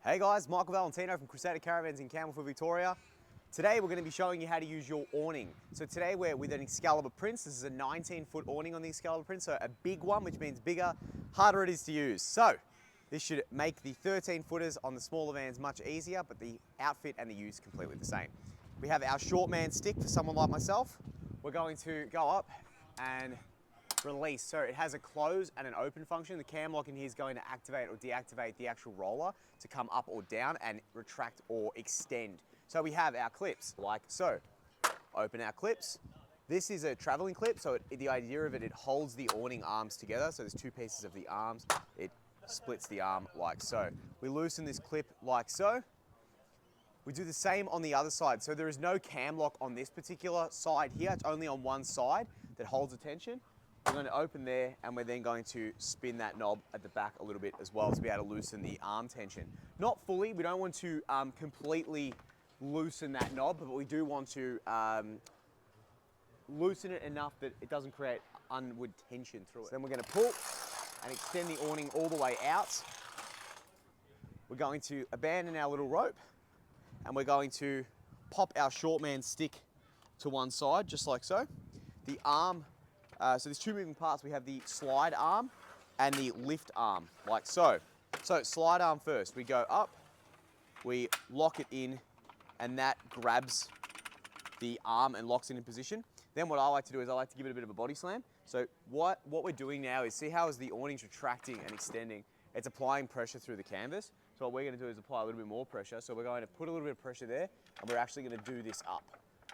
Hey guys, Michael Valentino from Crusader Caravans in Campbellfield, Victoria. Today we're going to be showing you how to use your awning. So today we're with an Excalibur Prince. This is a 19-foot awning on the Excalibur Prince, so a big one, which means bigger, harder it is to use. So this should make the 13-footers on the smaller vans much easier, but the outfit and the use completely the same. We have our short man stick for someone like myself. We're going to go up and release. So it has a close and an open function. The cam lock in here is going to activate or deactivate the actual roller to come up or down and retract or extend. So we have our clips like so. Open our clips. This is a traveling clip, so the idea of it, it holds the awning arms together. So there's two pieces of the arms. It splits the arm like so. We loosen this clip like so. We do the same on the other side. So there is no cam lock on this particular side here. It's only on one side that holds the tension. We're going to open there and we're then going to spin that knob at the back a little bit as well to be able to loosen the arm tension. Not fully, we don't want to completely loosen that knob, but we do want to loosen it enough that it doesn't create unward tension through it. So then we're going to pull and extend the awning all the way out. We're going to abandon our little rope and we're going to pop our short man stick to one side, just like so. The arm, so there's two moving parts. We have the slide arm and the lift arm, like so. So slide arm first, we go up, we lock it in, and that grabs the arm and locks it in position. Then what I like to do is I like to give it a bit of a body slam. So what we're doing now is see how as the awning's retracting and extending, it's applying pressure through the canvas. So what we're going to do is apply a little bit more pressure. So we're going to put a little bit of pressure there, and we're actually going to do this up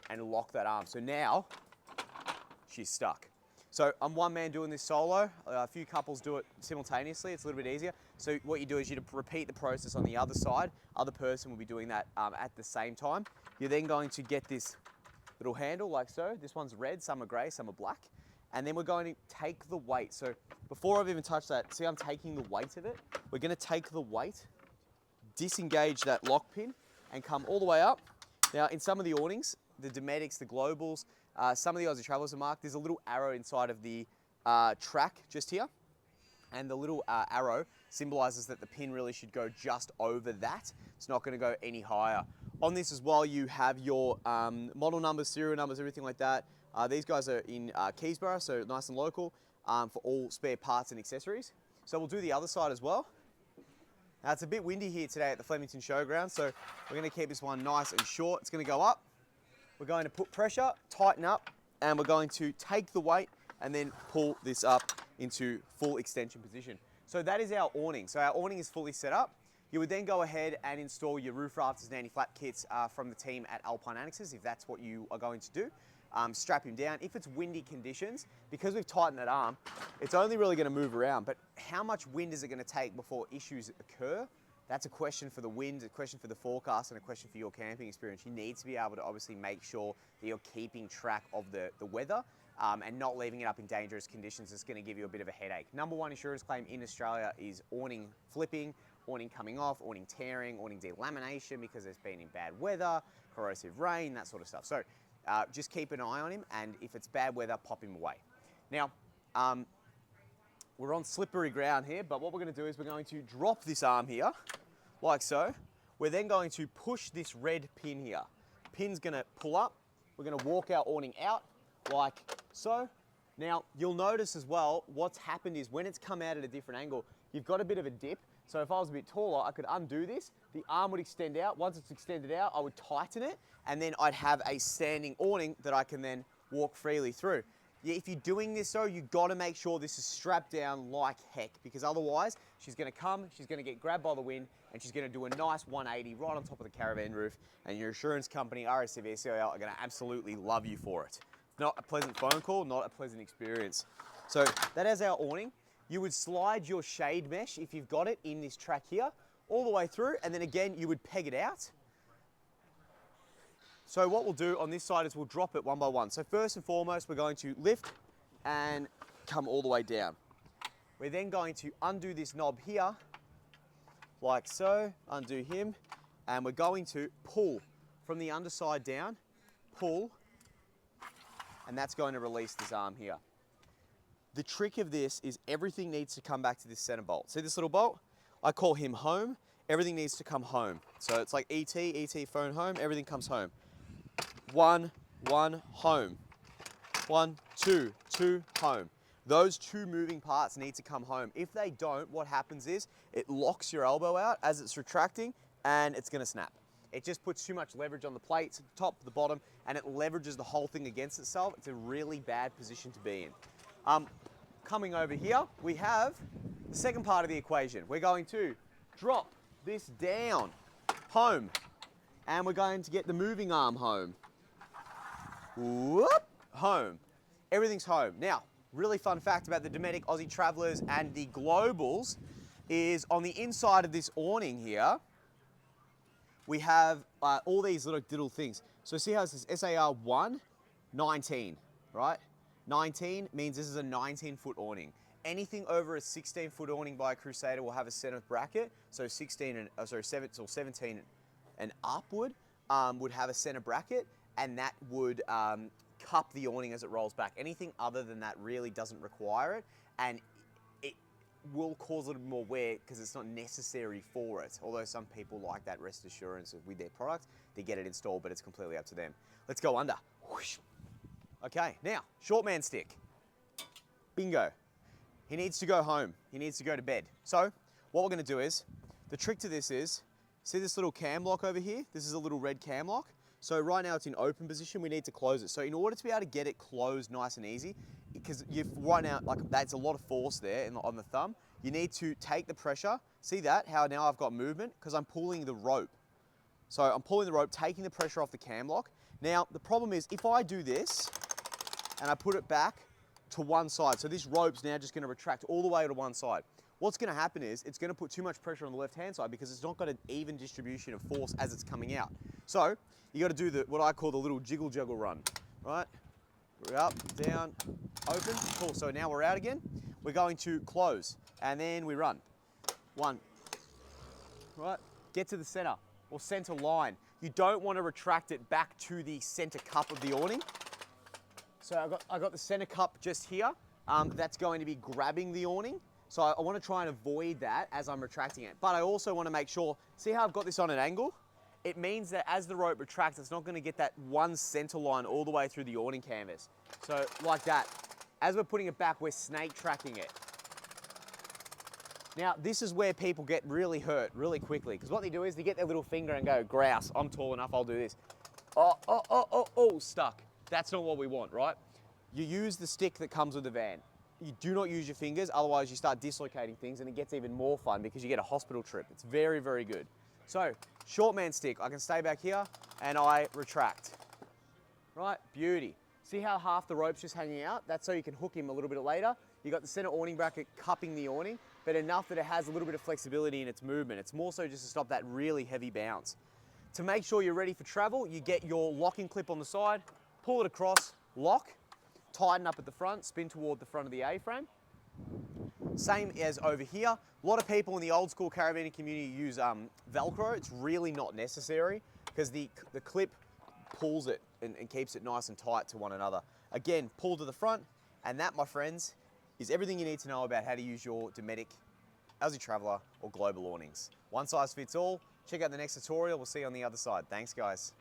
and lock that arm. So now she's stuck. So I'm one man doing this solo. A few couples do it simultaneously. It's a little bit easier. So what you do is you repeat the process on the other side. Other person will be doing that at the same time. You're then going to get this little handle like so. This one's red, some are gray, some are black. And then we're going to take the weight. So before I've even touched that, see I'm taking the weight of it. We're going to take the weight, disengage that lock pin and come all the way up. Now in some of the awnings, the Domestics, the Globals, some of the Aussie Travelers are marked. There's a little arrow inside of the track just here. And the little arrow symbolizes that the pin really should go just over that. It's not going to go any higher. On this as well, you have your model numbers, serial numbers, everything like that. These guys are in Keysborough, so nice and local for all spare parts and accessories. So we'll do the other side as well. Now it's a bit windy here today at the Flemington Showground, so we're going to keep this one nice and short. It's going to go up. We're going to put pressure, tighten up, and we're going to take the weight and then pull this up into full extension position. So that is our awning. So our awning is fully set up. You would then go ahead and install your roof rafters and anti-flap kits from the team at Alpine Annexes, if that's what you are going to do. Strap him down. If it's windy conditions, because we've tightened that arm, it's only really going to move around. But how much wind is it going to take before issues occur? That's a question for the wind, a question for the forecast, and a question for your camping experience. You need to be able to obviously make sure that you're keeping track of the weather and not leaving it up in dangerous conditions. It's going to give you a bit of a headache. Number one insurance claim in Australia is awning flipping, awning coming off, awning tearing, awning delamination because there's been in bad weather, corrosive rain, that sort of stuff. So just keep an eye on him, and if it's bad weather, pop him away. Now, we're on slippery ground here, but what we're going to do is we're going to drop this arm here, like so. We're then going to push this red pin here. Pin's going to pull up. We're going to walk our awning out, like so. Now, you'll notice as well, what's happened is when it's come out at a different angle, you've got a bit of a dip. So if I was a bit taller, I could undo this. The arm would extend out. Once it's extended out, I would tighten it, and then I'd have a standing awning that I can then walk freely through. Yeah, if you're doing this though, you've got to make sure this is strapped down like heck, because otherwise she's going to come, she's going to get grabbed by the wind, and she's going to do a nice 180 right on top of the caravan roof, and your insurance company, RSCV, CIL, are going to absolutely love you for it. Not a pleasant phone call, not a pleasant experience. So that is our awning. You would slide your shade mesh, if you've got it, in this track here, all the way through, and then again, you would peg it out. So what we'll do on this side is we'll drop it one by one. So first and foremost, we're going to lift and come all the way down. We're then going to undo this knob here, like so, undo him, and we're going to pull from the underside down, pull, and that's going to release this arm here. The trick of this is everything needs to come back to this center bolt. See this little bolt? I call him home. everything needs to come home. So it's like ET phone home, everything comes home. 1, 1, home. 1, 2, 2, home. Those two moving parts need to come home. If they don't, what happens is it locks your elbow out as it's retracting and it's gonna snap. It just puts too much leverage on the plates, the top, the bottom, and it leverages the whole thing against itself. It's a really bad position to be in. Coming over here, we have the second part of the equation. We're going to drop this down, home, and we're going to get the moving arm home. Whoop, home. Everything's home. Now, really fun fact about the Dometic Aussie Travellers and the Globals is on the inside of this awning here, we have all these little things. So see how it says SAR 1, 19, right? 19 means this is a 19-foot awning. Anything over a 16-foot awning by a Crusader will have a center bracket. So 17 and upward would have a center bracket, and that would cup the awning as it rolls back. Anything other than that really doesn't require it, and it will cause a little bit more wear because it's not necessary for it. Although some people like that rest assurance with their product, they get it installed, but it's completely up to them. Let's go under. Whoosh. Okay, now, short man stick. Bingo. He needs to go home. He needs to go to bed. So, what we're gonna do is, the trick to this is, see this little cam lock over here? This is a little red cam lock. So right now it's in open position, we need to close it. So in order to be able to get it closed nice and easy, because right now, like that's a lot of force there on the thumb, you need to take the pressure. See that, how now I've got movement? Because I'm pulling the rope. So I'm pulling the rope, taking the pressure off the cam lock. Now, the problem is if I do this, and I put it back to one side, so this rope's now just gonna retract all the way to one side. What's gonna happen is it's gonna put too much pressure on the left-hand side because it's not got an even distribution of force as it's coming out. So you gotta do what I call the little jiggle juggle run, right? We're up, down, open, cool. So now we're out again. We're going to close and then we run. 1, right? Get to the center or center line. You don't wanna retract it back to the center cup of the awning. So I got the center cup just here. That's going to be grabbing the awning. So I want to try and avoid that as I'm retracting it. But I also want to make sure, see how I've got this on an angle? It means that as the rope retracts, it's not going to get that one center line all the way through the awning canvas. So like that. As we're putting it back, we're snake tracking it. Now, this is where people get really hurt really quickly, because what they do is they get their little finger and go, grouse, I'm tall enough, I'll do this. Oh, stuck. That's not what we want, right? You use the stick that comes with the van. You do not use your fingers, otherwise you start dislocating things and it gets even more fun because you get a hospital trip. It's very, very good. So, short man stick, I can stay back here and I retract. Right, beauty. See how half the rope's just hanging out? That's so you can hook him a little bit later. You got the center awning bracket cupping the awning, but enough that it has a little bit of flexibility in its movement. It's more so just to stop that really heavy bounce. To make sure you're ready for travel, you get your locking clip on the side, pull it across, lock, tighten up at the front, spin toward the front of the A-frame. Same as over here. A lot of people in the old school caravanning community use Velcro. It's really not necessary because the clip pulls it and keeps it nice and tight to one another. Again, pull to the front, and that, my friends, is everything you need to know about how to use your Dometic, Aussie Traveller, or Global awnings. One size fits all. Check out the next tutorial. We'll see you on the other side. Thanks, guys.